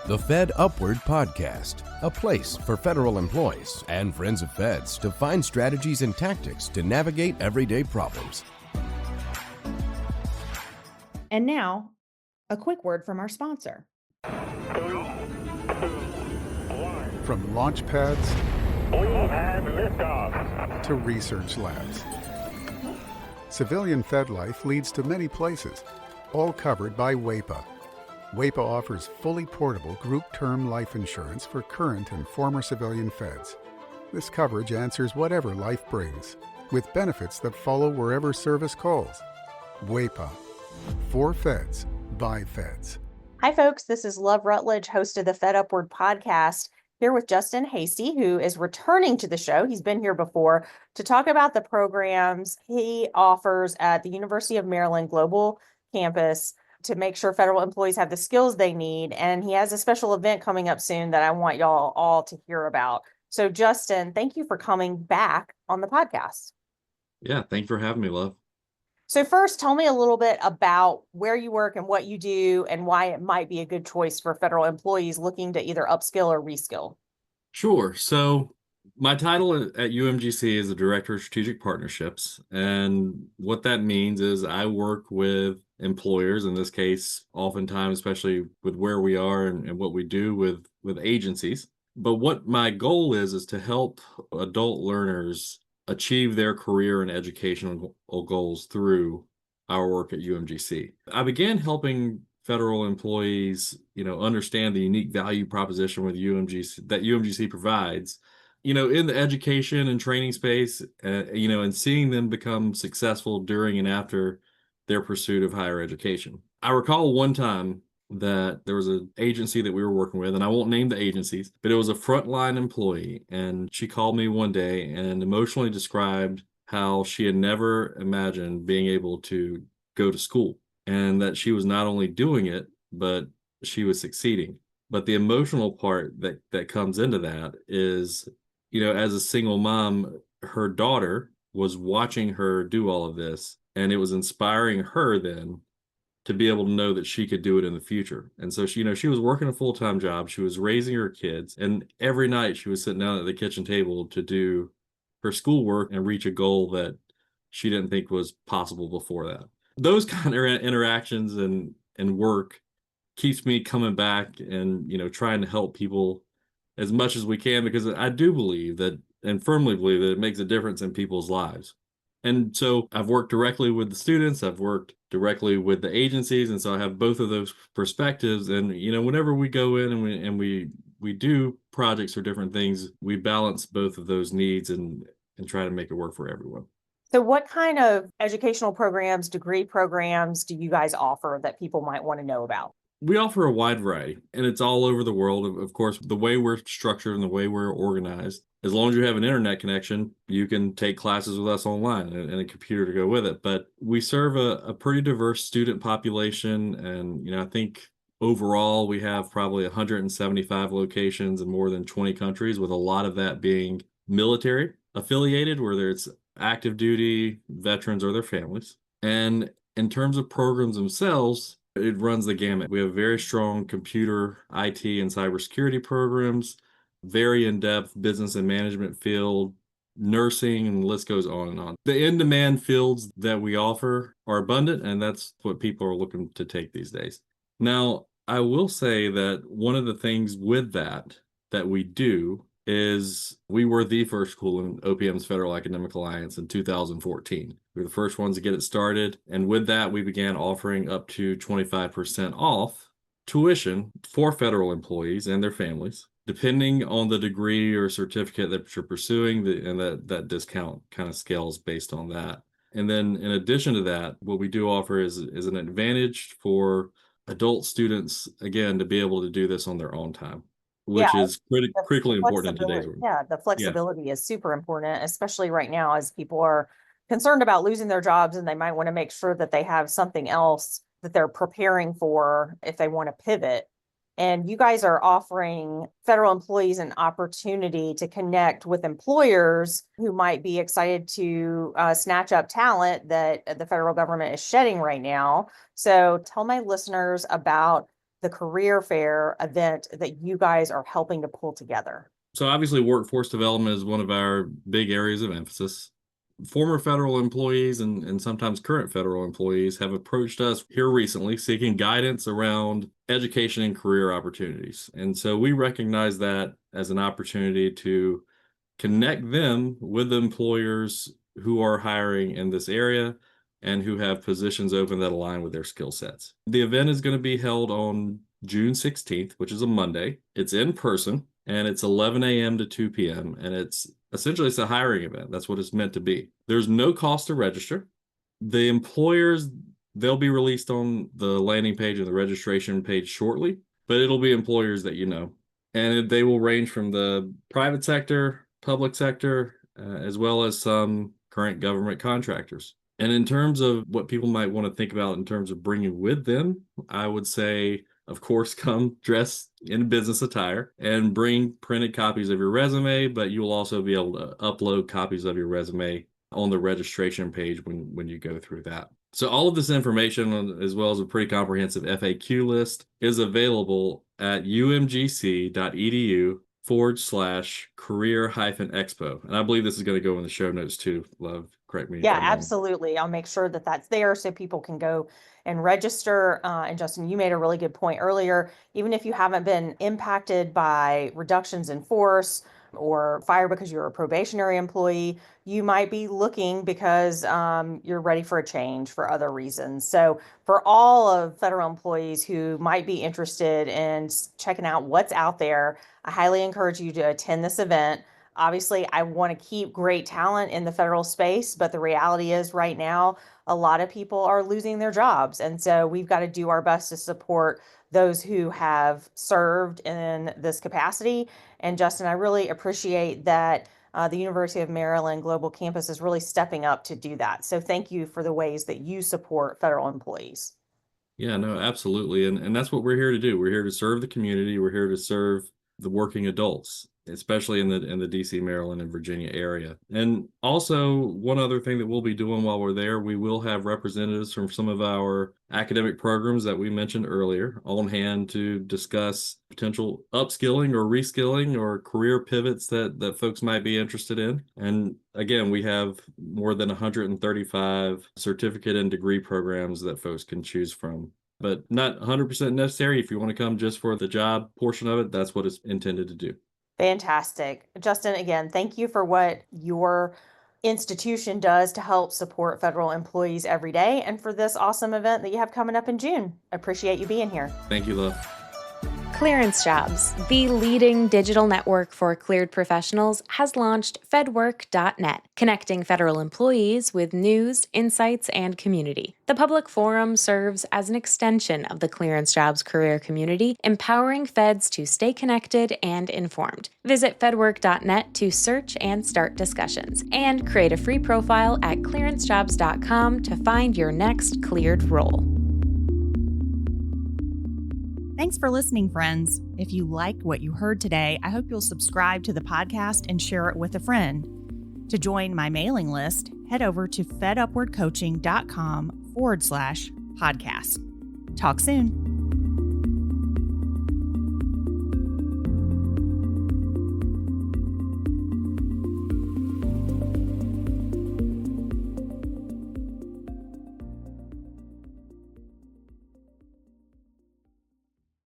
The FedUpward Podcast, a place for federal employees and friends of feds to find strategies and tactics to navigate everyday problems. And now, a quick word from our sponsor. From launch pads We have liftoff. to research labs, civilian Fed life leads to many places, all covered by WAPA. WAPA offers fully portable group term life insurance for current and former civilian Feds. This coverage answers whatever life brings, with benefits that follow wherever service calls. WAPA. For Feds, by Feds. Hi, folks. This is Love Rutledge, host of the FedUpward Podcast, here with Justin Hasty, who is returning to the show. He's been here before to talk about the programs he offers at the University of Maryland Global Campus to make sure federal employees have the skills they need. And he has a special event coming up soon that I want y'all all to hear about. So, Justin, thank you for coming back on the podcast. Yeah, thank you for having me, Love. So first, tell me a little bit about where you work and what you do and why it might be a good choice for federal employees looking to either upskill or reskill. Sure. So my title at UMGC is the Director of Strategic Partnerships. And what that means is I work with employers, in this case, oftentimes, especially with where we are and what we do with agencies. But what my goal is to help adult learners achieve their career and educational goals through our work at UMGC. I began helping federal employees, understand the unique value proposition with UMGC that UMGC provides, in the education and training space, and seeing them become successful during and after their pursuit of higher education. I recall one time that there was an agency that we were working with, and I won't name the agencies, but it was a frontline employee. And she called me one day and emotionally described how she had never imagined being able to go to school, and that she was not only doing it, but she was succeeding. But the emotional part that comes into that is, as a single mom, her daughter was watching her do all of this, and it was inspiring her then to be able to know that she could do it in the future. And so she was working a full-time job, she was raising her kids, and every night she was sitting down at the kitchen table to do her schoolwork and reach a goal that she didn't think was possible before that. Those kind of interactions and work keeps me coming back and, trying to help people as much as we can, because I do believe that, and firmly believe that it makes a difference in people's lives. And so I've worked directly with the students, I've worked directly with the agencies, and so I have both of those perspectives. And whenever we go in and we do projects or different things, we balance both of those needs and try to make it work for everyone. So what kind of educational programs, degree programs do you guys offer that people might want to know about? We offer a wide variety, and it's all over the world. Of course, the way we're structured and the way we're organized, as long as you have an internet connection, you can take classes with us online and a computer to go with it. But we serve a pretty diverse student population. And, I think overall we have probably 175 locations in more than 20 countries, with a lot of that being military affiliated, whether it's active duty, veterans, or their families. And in terms of programs themselves, it runs the gamut. We have very strong computer, IT, and cybersecurity programs, very in-depth business and management field, nursing, and the list goes on and on. The in-demand fields that we offer are abundant, and that's what people are looking to take these days. Now, I will say that one of the things with that we do is we were the first school in OPM's Federal Academic Alliance in 2014. We were the first ones to get it started. And with that, we began offering up to 25% off tuition for federal employees and their families, depending on the degree or certificate that you're pursuing, and that discount kind of scales based on that. And then in addition to that, what we do offer is an advantage for adult students, again, to be able to do this on their own time, which is critically important in today's world. Yeah, the flexibility is super important, especially right now as people are concerned about losing their jobs, and they might want to make sure that they have something else that they're preparing for if they want to pivot. And you guys are offering federal employees an opportunity to connect with employers who might be excited to snatch up talent that the federal government is shedding right now. So tell my listeners about the career fair event that you guys are helping to pull together? So obviously workforce development is one of our big areas of emphasis. Former federal employees and sometimes current federal employees have approached us here recently seeking guidance around education and career opportunities. And so we recognize that as an opportunity to connect them with employers who are hiring in this area and who have positions open that align with their skill sets. The event is going to be held on June 16th, which is a Monday. It's in person and it's 11 a.m. to 2 p.m. And it's a hiring event. That's what it's meant to be. There's no cost to register. The employers, they'll be released on the landing page and the registration page shortly, but it'll be employers that you know. And they will range from the private sector, public sector, as well as some current government contractors. And in terms of what people might want to think about in terms of bringing with them, I would say, of course, come dressed in business attire and bring printed copies of your resume, but you'll also be able to upload copies of your resume on the registration page when you go through that. So all of this information, as well as a pretty comprehensive FAQ list, is available at umgc.edu/career-expo. And I believe this is going to go in the show notes too. Love, correct me. Yeah, absolutely. I'll make sure that that's there so people can go and register. And Justin, you made a really good point earlier. Even if you haven't been impacted by reductions in force or fired because you're a probationary employee, you might be looking because you're ready for a change for other reasons. So for all of federal employees who might be interested in checking out what's out there, I highly encourage you to attend this event. Obviously, I want to keep great talent in the federal space, but the reality is right now, a lot of people are losing their jobs. And so we've got to do our best to support those who have served in this capacity. And Justin, I really appreciate that the University of Maryland Global Campus is really stepping up to do that. So thank you for the ways that you support federal employees. Yeah, no, absolutely. And that's what we're here to do. We're here to serve the community. We're here to serve the working adults, especially in the DC, Maryland, and Virginia area. And also, one other thing that we'll be doing while we're there, we will have representatives from some of our academic programs that we mentioned earlier on hand to discuss potential upskilling or reskilling or career pivots that folks might be interested in. And again, we have more than 135 certificate and degree programs that folks can choose from. But not 100% necessary. If you want to come just for the job portion of it, that's what it's intended to do. Fantastic. Justin, again, thank you for what your institution does to help support federal employees every day and for this awesome event that you have coming up in June. Appreciate you being here. Thank you, love. Clearance Jobs, the leading digital network for cleared professionals, has launched FedWork.net, connecting federal employees with news, insights, and community. The public forum serves as an extension of the Clearance Jobs career community, empowering feds to stay connected and informed. Visit FedWork.net to search and start discussions, and create a free profile at clearancejobs.com to find your next cleared role. Thanks for listening, friends. If you liked what you heard today, I hope you'll subscribe to the podcast and share it with a friend. To join my mailing list, head over to fedupwardcoaching.com/podcast. Talk soon.